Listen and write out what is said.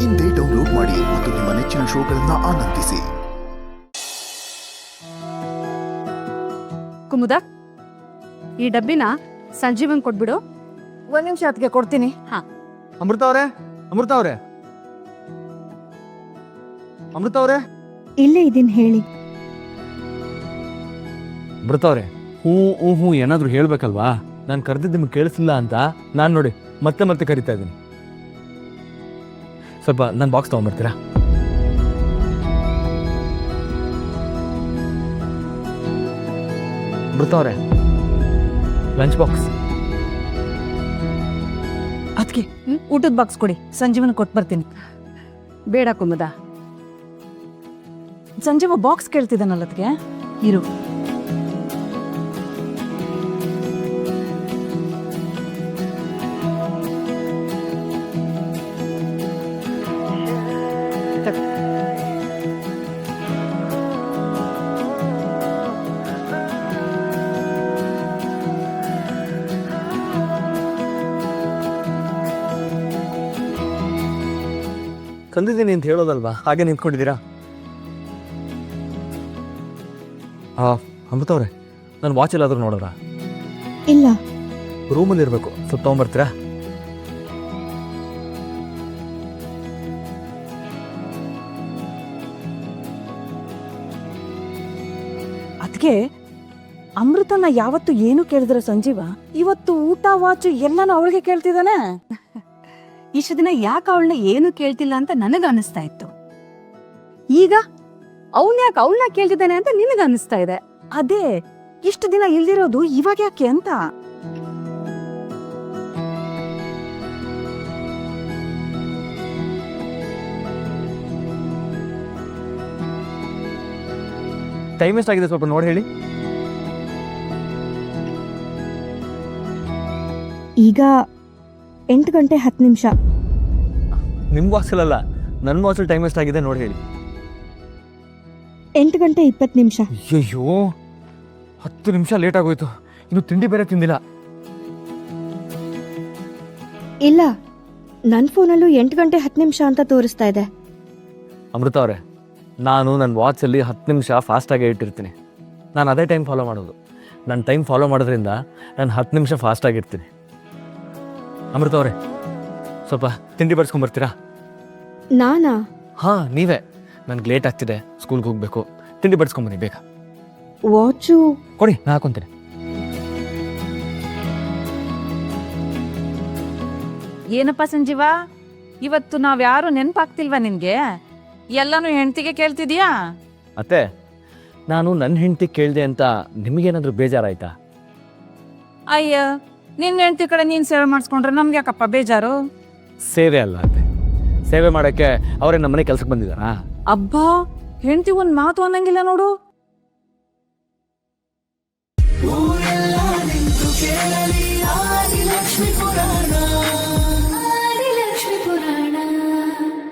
ಇಂದೇ ಡೌನ್ಲೋಡ್ ಮಾಡಿ ಮತ್ತು ನಿಮ್ಮ ನೆಚ್ಚಿನ ಶೋಗಳನ್ನು ಆನಂದಿಸಿ. ಕುಮುದ, ಈ ಡಬ್ಬಿನ ಸಂಜೀವನ್ ಕೊಟ್ಬಿಡು. ಒಂದ್ ನಿಮಿಷ ಅದಕ್ಕೆ ಕೊಡ್ತೀನಿ. ಹಾ. ಅಮೃತ ಅವರೇ ಇಲ್ಲೇ ಇದೀನಿ, ಹೇಳಿ. ಅಮೃತ ಅವರೇ, ಹ್ಞೂ ಏನಾದರೂ ಹೇಳ್ಬೇಕಲ್ವಾ? ನಾನು ಕರೆದಿದ್ದು ನಿಮ್ಗೆ ಕೇಳಿಸಿಲ್ಲ ಅಂತ ನಾನು ನೋಡಿ ಮತ್ತೆ ಕರಿತಾ ಇದ್ದೀನಿ. ಸ್ವಲ್ಪ ನನ್ನ ಬಾಕ್ಸ್ ತೊಗೊಂಬರ್ತೀರಾ? ಅಮೃತ ಅವರೇ, ಲಂಚ್ ಬಾಕ್ಸ್. ಅದಕ್ಕೆ ಊಟದ ಬಾಕ್ಸ್ ಕೊಡಿ, ಸಂಜೀವನ ಕೊಟ್ಟು ಬರ್ತೀನಿ. ಬೇಡ ಕುಮುದ, ಸಂಜೀವ ಬಾಕ್ಸ್ ಕೇಳ್ತಿದ್ದಾನಲ್ಲ ಅದಕ್ಕೆ. ಇರು. ತಂದಿದ್ದೀನಿ ಅಂತ ಹೇಳೋದಲ್ವಾ, ಹಾಗೆ ನಿಂತ್ಕೊಂಡಿದ್ದೀರಾ? ಅಮೃತ ಅವರೇ, ನನ್ನ ವಾಚ್ ಎಲ್ಲಾದರೂ ನೋಡೋರಾ? ಇಲ್ಲ. ರೂಮಲ್ಲಿ ಇರಬೇಕು, ಸ್ವಲ್ಪ ತೊಗೊಂಬರ್ತೀರಾ? ಅದಕ್ಕೆ ಅಮೃತನ ಯಾವತ್ತು ಏನು ಕೇಳಿದ್ರ ಸಂಜೀವ, ಇವತ್ತು ಊಟ ವಾಚು ಎಲ್ಲಾನು ಅವಳಿಗೆ ಕೇಳ್ತಿದ್ದಾನೆ. ಇಷ್ಟು ದಿನ ಯಾಕೆ ಅವಳನ್ನ ಏನು ಕೇಳ್ತಿಲ್ಲ ಅಂತ ನನಗ ಅನಿಸ್ತಾ ಇತ್ತು. ಈಗ ಅವಳನ್ನ ಕೇಳ್ತಿದ್ದಾನೆ ಅಂತ ನಿನಗ ಅನಿಸ್ತಾ ಇದೆ. ಅದೇ ಇಷ್ಟು ದಿನ ಇಲ್ದಿರೋದು ಇವಾಗ ಯಾಕೆ ಅಂತ. ಟೈಮ್ ಎಷ್ಟಾಗಿದೆ ಸ್ವಲ್ಪ ನೋಡಿ ಹೇಳಿ. ಈಗ 8:10. ನಿಮ್ಮ ವಾಚಲ್ಲ, ನನ್ನ ವಾಚಲ್ಲಿ ಟೈಮ್ ಎಷ್ಟಾಗಿದೆ ನೋಡಿ ಹೇಳಿ. 8:20. ಅಯ್ಯಯ್ಯೋ, 10 ನಿಮಿಷ ಲೇಟ್ ಆಗೋಯ್ತು. ಇನ್ನು ತಿಂಡಿ ಬೇರೆ ತಿಂದಿಲ್ಲ. ಇಲ್ಲ, ನನ್ನ ಫೋನಲ್ಲೂ 8:10 ಅಂತ ತೋರಿಸ್ತಾ ಇದೆ. ಅಮೃತ ಅವರೇ, ನಾನು ನನ್ನ ವಾಚಲ್ಲಿ 10 ನಿಮಿಷ ಫಾಸ್ಟಾಗೇ ಇಟ್ಟಿರ್ತೀನಿ. ನಾನು ಅದೇ ಟೈಮ್ ಫಾಲೋ ಮಾಡೋದು. ನನ್ನ ಟೈಮ್ ಫಾಲೋ ಮಾಡೋದ್ರಿಂದ ನಾನು 10 ನಿಮಿಷ ಫಾಸ್ಟಾಗಿರ್ತೀನಿ. ಅಮೃತ ಅವರೇ, ಸ್ವಲ್ಪ ತಿಂಡಿ ಬಡಿಸ್ಕೊಂಬರ್ತೀರಾ? ನಾನಾ? ಹಾಂ, ನೀವೇ. ನನಗೆ ಲೇಟ್ ಆಗ್ತಿದೆ, ಸ್ಕೂಲ್ಗೆ ಹೋಗಬೇಕು. ತಿಂಡಿ ಬಡಿಸ್ಕೊಂಬನ್ನಿ ಬೇಗ. ವಾಚು ಕೊಡಿ, ನಾ ಹಾಕೊಂತೀನಿ. ಏನಪ್ಪ ಸಂಜೀವ, ಇವತ್ತು ನಾವ್ಯಾರು ನೆನಪಾಗ್ತಿಲ್ವಾ ನಿನ್ಗೆ? ಎಲ್ಲಾನು ಹೆಂಡತಿಗೆ ಕೇಳ್ತಿದ್ಯಾ? ಅತ್ತೆ, ನಾನು ನನ್ನ ಹೆಂಡತಿ ಕೇಳಿದೆ ಅಂತ ನಿಮಗೇನಾದರೂ ಬೇಜಾರಾಯ್ತಾ? ಅಯ್ಯ, ನಿನ್ನ ಹೆಂಡತಿ ಕಡೆ ನೀನ್ ಸೇವೆ ಮಾಡಿಸ್ಕೊಂಡ್ರೆ ನಮ್ಗೆ ಯಾಕಪ್ಪ ಬೇಜಾರು? ಸೇವೆ ಅಲ್ಲ ಅತ್ತೆ, ಸೇವೆ ಮಾಡೋಕ್ಕೆ ಅವರೇ ನಮ್ಮನೆ ಕೆಲ್ಸಕ್ಕೆ ಬಂದಿದ್ದಾರಾ? ಅಬ್ಬಾ, ಹೆಂಡತಿ ಒಂದ್ ಮಾತು ಅನ್ನಂಗಿಲ್ಲ ನೋಡು. ಊರೆಲ್ಲ ನಿಂತು ಕೇಳಲಿ ಆದಿಲಕ್ಷ್ಮೀಪುರ